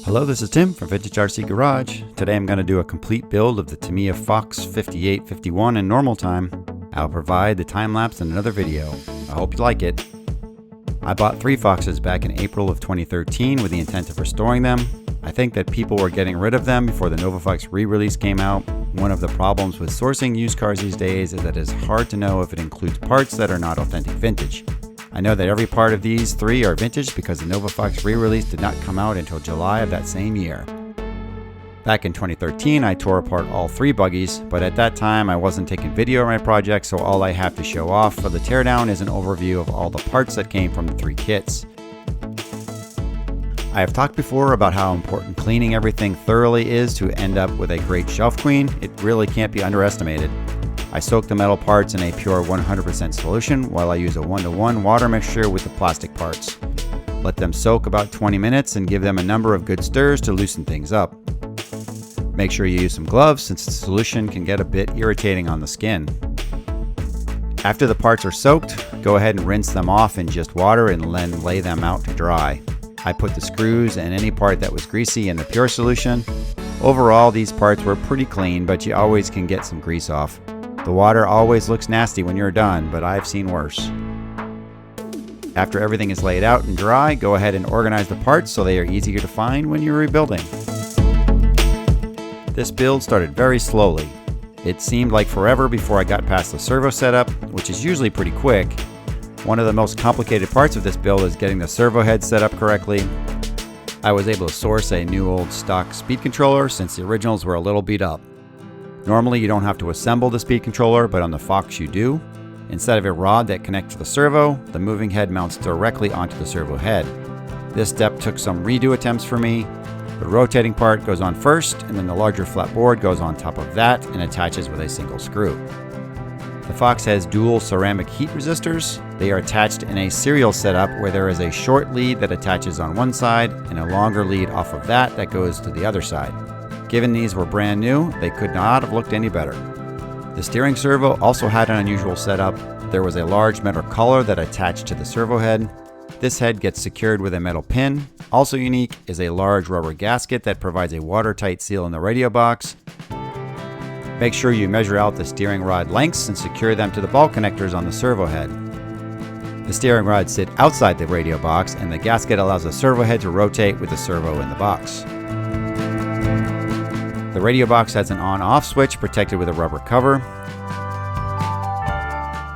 Hello, this is Tim from Vintage RC Garage. Today I'm going to do a complete build of the Tamiya Fox 5851 in normal time. I'll provide the time lapse in another video. I hope you like it. I bought 3 Foxes back in April of 2013 with the intent of restoring them. I think that people were getting rid of them before the NovaFox re-release came out. One of the problems with sourcing used cars these days is that it is hard to know if it includes parts that are not authentic vintage. I know that every part of these 3 are vintage because the NovaFox re-release did not come out until July of that same year. Back in 2013, I tore apart all 3 buggies, but at that time I wasn't taking video of my project, so all I have to show off for the teardown is an overview of all the parts that came from the 3 kits. I have talked before about how important cleaning everything thoroughly is to end up with a great shelf queen. It really can't be underestimated. I soak the metal parts in a pure 100% solution while I use a 1-to-1 water mixture with the plastic parts. Let them soak about 20 minutes and give them a number of good stirs to loosen things up. Make sure you use some gloves since the solution can get a bit irritating on the skin. After the parts are soaked, go ahead and rinse them off in just water and then lay them out to dry. I put the screws and any part that was greasy in the pure solution. Overall, these parts were pretty clean, but you always can get some grease off. The water always looks nasty when you're done, but I've seen worse. After everything is laid out and dry, go ahead and organize the parts so they are easier to find when you're rebuilding. This build started very slowly. It seemed like forever before I got past the servo setup, which is usually pretty quick. One of the most complicated parts of this build is getting the servo head set up correctly. I was able to source a new old stock speed controller since the originals were a little beat up. Normally you don't have to assemble the speed controller, but on the Fox you do. Instead of a rod that connects to the servo, the moving head mounts directly onto the servo head. This step took some redo attempts for me. The rotating part goes on first, and then the larger flat board goes on top of that and attaches with a single screw. The Fox has dual ceramic heat resistors. They are attached in a serial setup where there is a short lead that attaches on one side and a longer lead off of that goes to the other side. Given these were brand new, they could not have looked any better. The steering servo also had an unusual setup. There was a large metal collar that attached to the servo head. This head gets secured with a metal pin. Also unique is a large rubber gasket that provides a watertight seal in the radio box. Make sure you measure out the steering rod lengths and secure them to the ball connectors on the servo head. The steering rods sit outside the radio box, and the gasket allows the servo head to rotate with the servo in the box. The radio box has an on-off switch protected with a rubber cover.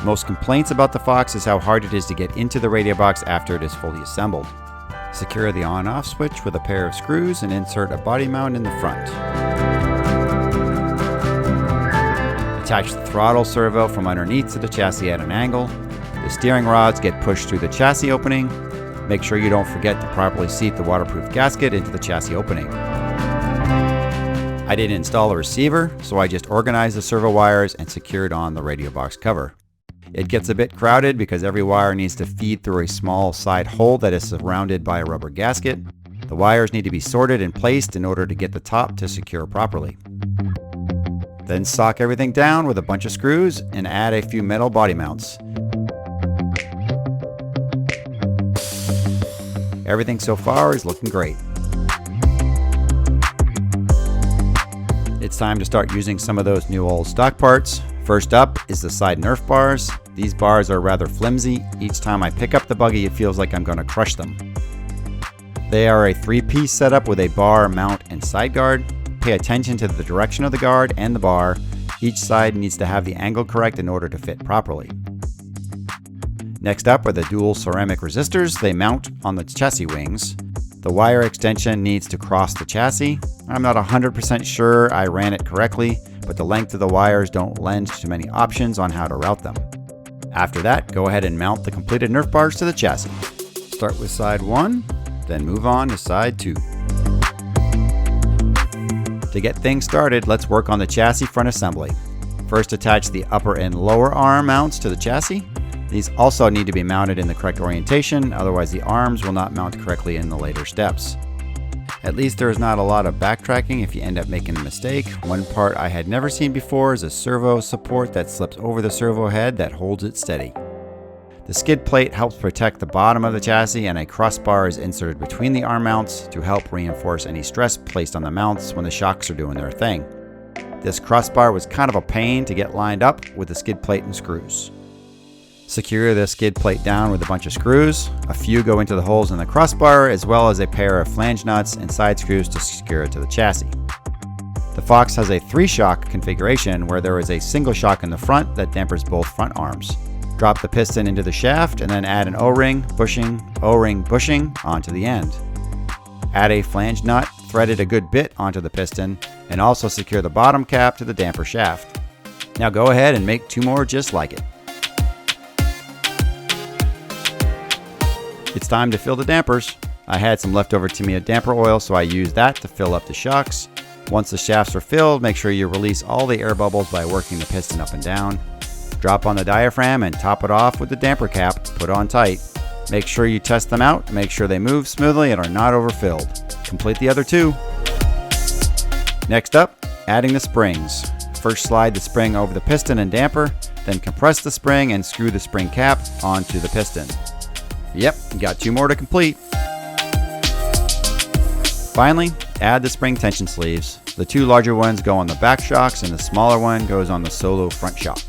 Most complaints about the Fox is how hard it is to get into the radio box after it is fully assembled. Secure the on-off switch with a pair of screws and insert a body mount in the front. Attach the throttle servo from underneath to the chassis at an angle. The steering rods get pushed through the chassis opening. Make sure you don't forget to properly seat the waterproof gasket into the chassis opening. I didn't install a receiver, so I just organized the servo wires and secured on the radio box cover. It gets a bit crowded because every wire needs to feed through a small side hole that is surrounded by a rubber gasket. The wires need to be sorted and placed in order to get the top to secure properly. Then sock everything down with a bunch of screws and add a few metal body mounts. Everything so far is looking great. It's time to start using some of those new old stock parts. First up is the side Nerf bars. These bars are rather flimsy. Each time I pick up the buggy, it feels like I'm going to crush them. They are a 3-piece setup with a bar, mount, and side guard. Pay attention to the direction of the guard and the bar. Each side needs to have the angle correct in order to fit properly. Next up are the dual ceramic resistors. They mount on the chassis wings. The wire extension needs to cross the chassis. I'm not 100% sure I ran it correctly, but the length of the wires don't lend to many options on how to route them. After that, go ahead and mount the completed Nerf bars to the chassis. Start with side 1, then move on to side 2. To get things started, let's work on the chassis front assembly. First, attach the upper and lower arm mounts to the chassis. These also need to be mounted in the correct orientation, otherwise the arms will not mount correctly in the later steps. At least there is not a lot of backtracking if you end up making a mistake. One part I had never seen before is a servo support that slips over the servo head that holds it steady. The skid plate helps protect the bottom of the chassis, and a crossbar is inserted between the arm mounts to help reinforce any stress placed on the mounts when the shocks are doing their thing. This crossbar was kind of a pain to get lined up with the skid plate and screws. Secure the skid plate down with a bunch of screws. A few go into the holes in the crossbar, as well as a pair of flange nuts and side screws to secure it to the chassis. The Fox has a 3-shock configuration where there is a single shock in the front that dampers both front arms. Drop the piston into the shaft and then add an O-ring, bushing, O-ring, bushing onto the end. Add a flange nut threaded a good bit onto the piston, and also secure the bottom cap to the damper shaft. Now go ahead and make 2 more just like it. It's time to fill the dampers. I had some leftover Tamiya damper oil, so I used that to fill up the shocks. Once the shafts are filled, make sure you release all the air bubbles by working the piston up and down. Drop on the diaphragm and top it off with the damper cap put on tight. Make sure you test them out, make sure they move smoothly and are not overfilled. Complete the other 2. Next up, adding the springs. First slide the spring over the piston and damper, then compress the spring and screw the spring cap onto the piston. Yep, you got 2 more to complete. Finally, add the spring tension sleeves. The 2 larger ones go on the back shocks and the smaller one goes on the solo front shock.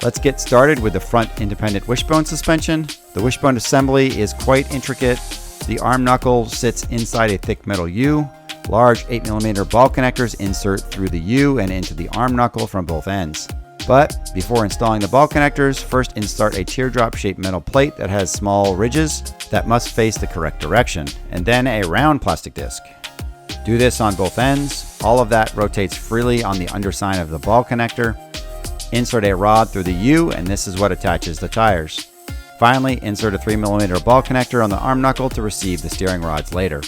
Let's get started with the front independent wishbone suspension. The wishbone assembly is quite intricate. The arm knuckle sits inside a thick metal U. Large 8mm ball connectors insert through the U and into the arm knuckle from both ends. But before installing the ball connectors, first insert a teardrop shaped metal plate that has small ridges that must face the correct direction, and then a round plastic disc. Do this on both ends. All of that rotates freely on the underside of the ball connector. Insert a rod through the U, and this is what attaches the tires. Finally, insert a 3mm ball connector on the arm knuckle to receive the steering rods later.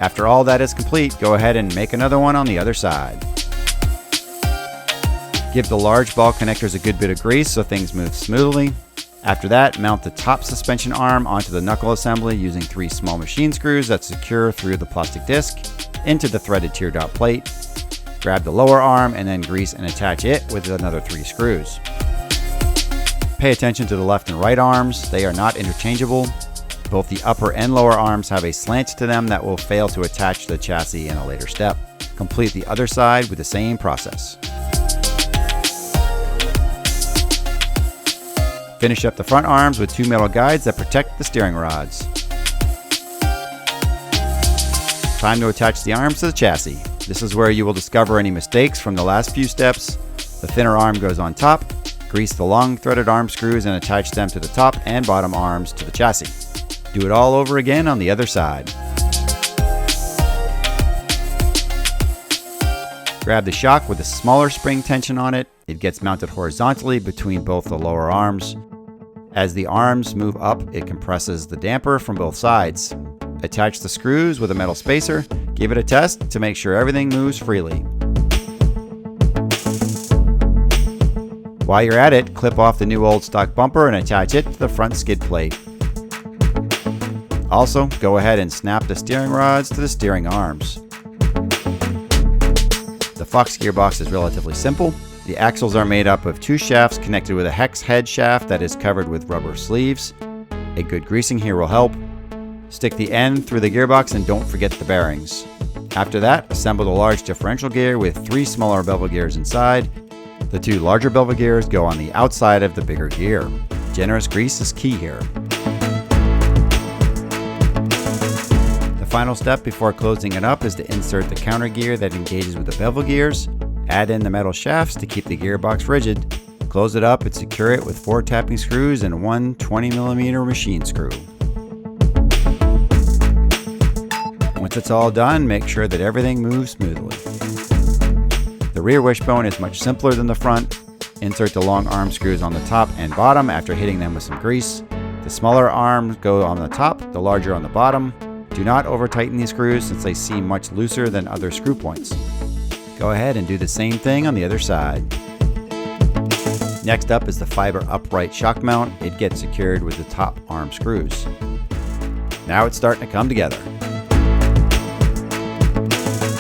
After all that is complete, go ahead and make another one on the other side. Give the large ball connectors a good bit of grease so things move smoothly. After that, mount the top suspension arm onto the knuckle assembly using 3 small machine screws that secure through the plastic disc into the threaded teardrop plate. Grab the lower arm and then grease and attach it with another 3 screws. Pay attention to the left and right arms. They are not interchangeable. Both the upper and lower arms have a slant to them that will fail to attach to the chassis in a later step. Complete the other side with the same process. Finish up the front arms with 2 metal guides that protect the steering rods. Time to attach the arms to the chassis. This is where you will discover any mistakes from the last few steps. The thinner arm goes on top. Grease the long threaded arm screws and attach them to the top and bottom arms to the chassis. Do it all over again on the other side. Grab the shock with a smaller spring tension on it. It gets mounted horizontally between both the lower arms. As the arms move up, it compresses the damper from both sides. Attach the screws with a metal spacer. Give it a test to make sure everything moves freely. While you're at it, clip off the new old stock bumper and attach it to the front skid plate. Also, go ahead and snap the steering rods to the steering arms. The Fox gearbox is relatively simple. The axles are made up of 2 shafts connected with a hex head shaft that is covered with rubber sleeves. A good greasing here will help. Stick the end through the gearbox and don't forget the bearings. After that, assemble the large differential gear with 3 smaller bevel gears inside. The 2 larger bevel gears go on the outside of the bigger gear. Generous grease is key here. The final step before closing it up is to insert the counter gear that engages with the bevel gears. Add in the metal shafts to keep the gearbox rigid. Close it up and secure it with 4 tapping screws and 1 20mm machine screw. Once it's all done, make sure that everything moves smoothly. The rear wishbone is much simpler than the front. Insert the long arm screws on the top and bottom after hitting them with some grease. The smaller arms go on the top, the larger on the bottom. Do not over tighten these screws since they seem much looser than other screw points. Go ahead and do the same thing on the other side. Next up is the fiber upright shock mount. It gets secured with the top arm screws. Now it's starting to come together.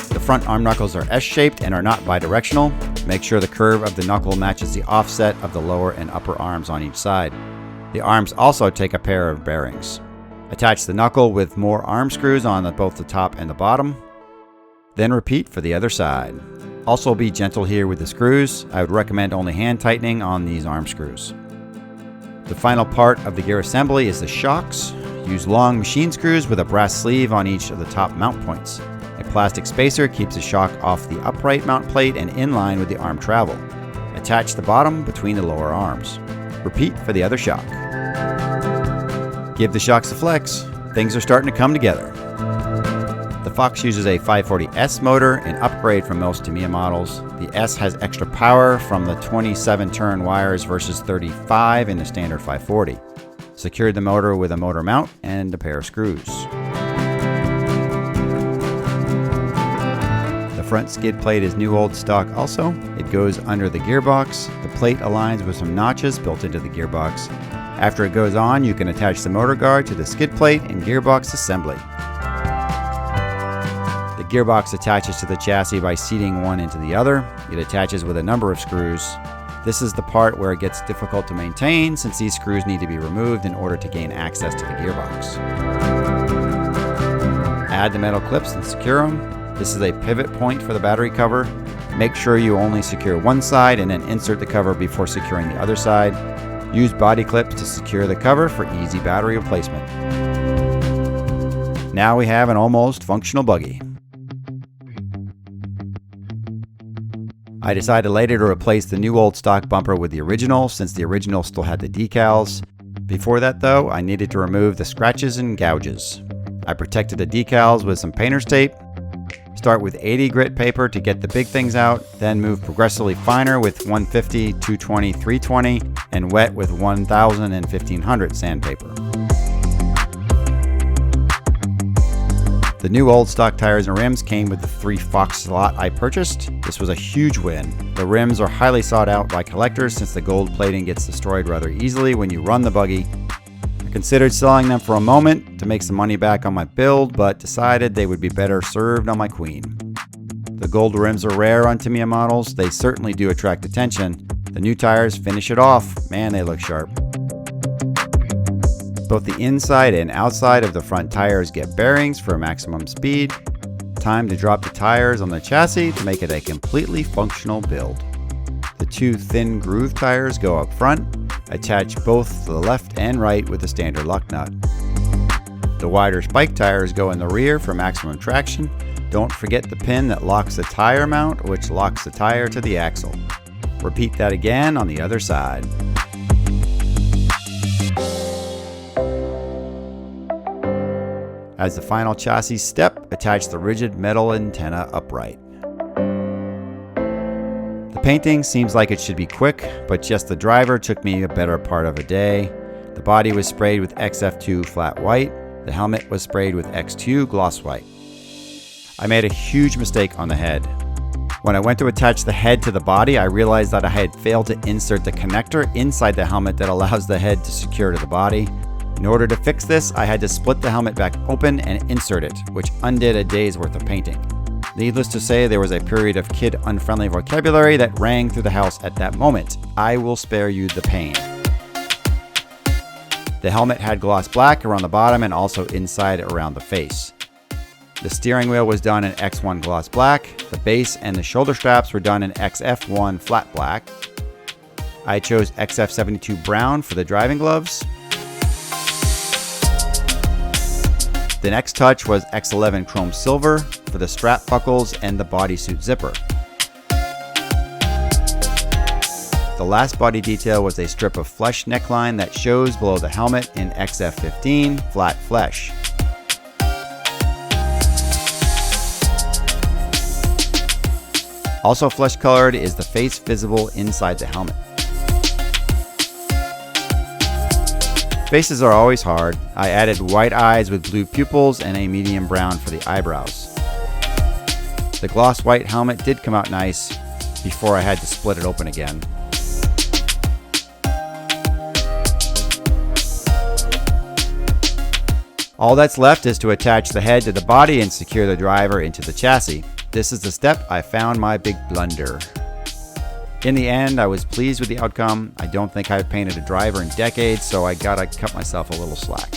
The front arm knuckles are S-shaped and are not bidirectional. Make sure the curve of the knuckle matches the offset of the lower and upper arms on each side. The arms also take a pair of bearings. Attach the knuckle with more arm screws on both the top and the bottom. Then repeat for the other side. Also be gentle here with the screws. I would recommend only hand tightening on these arm screws. The final part of the gear assembly is the shocks. Use long machine screws with a brass sleeve on each of the top mount points. A plastic spacer keeps the shock off the upright mount plate and in line with the arm travel. Attach the bottom between the lower arms. Repeat for the other shock. Give the shocks a flex. Things are starting to come together. The Fox uses a 540S motor, an upgrade from most Tamiya models. The S has extra power from the 27 turn wires versus 35 in the standard 540. Secured the motor with a motor mount and a pair of screws. The front skid plate is new old stock also. It goes under the gearbox. The plate aligns with some notches built into the gearbox. After it goes on, you can attach the motor guard to the skid plate and gearbox assembly. The gearbox attaches to the chassis by seating one into the other. It attaches with a number of screws. This is the part where it gets difficult to maintain since these screws need to be removed in order to gain access to the gearbox. Add the metal clips and secure them. This is a pivot point for the battery cover. Make sure you only secure one side and then insert the cover before securing the other side. Use body clips to secure the cover for easy battery replacement. Now we have an almost functional buggy. I decided later to replace the new old stock bumper with the original since the original still had the decals. Before that though, I needed to remove the scratches and gouges. I protected the decals with some painter's tape. Start with 80 grit paper to get the big things out, then move progressively finer with 150, 220, 320, and wet with 1000 and 1500 sandpaper. The new old stock tires and rims came with the 3 Fox slot I purchased. This was a huge win. The rims are highly sought out by collectors since the gold plating gets destroyed rather easily when you run the buggy. I considered selling them for a moment to make some money back on my build, but decided they would be better served on my Queen. The gold rims are rare on Tamiya models. They certainly do attract attention. The new tires finish it off. Man, they look sharp. Both the inside and outside of the front tires get bearings for maximum speed. Time to drop the tires on the chassis to make it a completely functional build. The 2 thin groove tires go up front. Attach both the left and right with the standard luck nut. The wider spike tires go in the rear for maximum traction. Don't forget the pin that locks the tire mount, which locks the tire to the axle. Repeat that again on the other side. As the final chassis step, attach the rigid metal antenna upright. The painting seems like it should be quick, but just the driver took me a better part of a day. The body was sprayed with XF2 flat white. The helmet was sprayed with X2 gloss white. I made a huge mistake on the head. When I went to attach the head to the body, I realized that I had failed to insert the connector inside the helmet that allows the head to secure to the body. In order to fix this, I had to split the helmet back open and insert it, which undid a day's worth of painting. Needless to say, there was a period of kid-unfriendly vocabulary that rang through the house at that moment. I will spare you the pain. The helmet had gloss black around the bottom and also inside around the face. The steering wheel was done in X1 gloss black. The base and the shoulder straps were done in XF1 flat black. I chose XF72 brown for the driving gloves. The next touch was X11 chrome silver for the strap buckles and the bodysuit zipper. The last body detail was a strip of flesh neckline that shows below the helmet in XF15 flat flesh. Also flesh colored is the face visible inside the helmet. Faces are always hard. I added white eyes with blue pupils and a medium brown for the eyebrows. The gloss white helmet did come out nice before I had to split it open again. All that's left is to attach the head to the body and secure the driver into the chassis. This is the step I found my big blunder. In the end, I was pleased with the outcome. I don't think I've painted a driver in decades, so I gotta cut myself a little slack.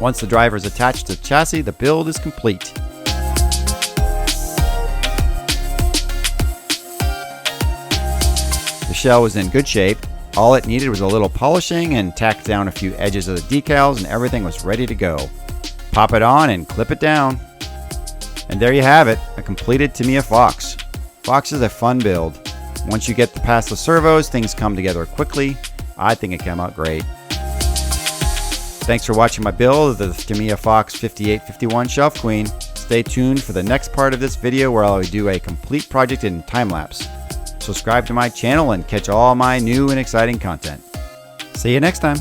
Once the driver is attached to the chassis, the build is complete. The shell was in good shape. All it needed was a little polishing and tack down a few edges of the decals, and everything was ready to go. Pop it on and clip it down. And there you have it, a completed Tamiya Fox. Fox is a fun build. Once you get past the servos, things come together quickly. I think it came out great. Thanks for watching my build of the Tamiya Fox 5851 Shelf Queen. Stay tuned for the next part of this video where I'll do a complete project in time-lapse. Subscribe to my channel and catch all my new and exciting content. See you next time.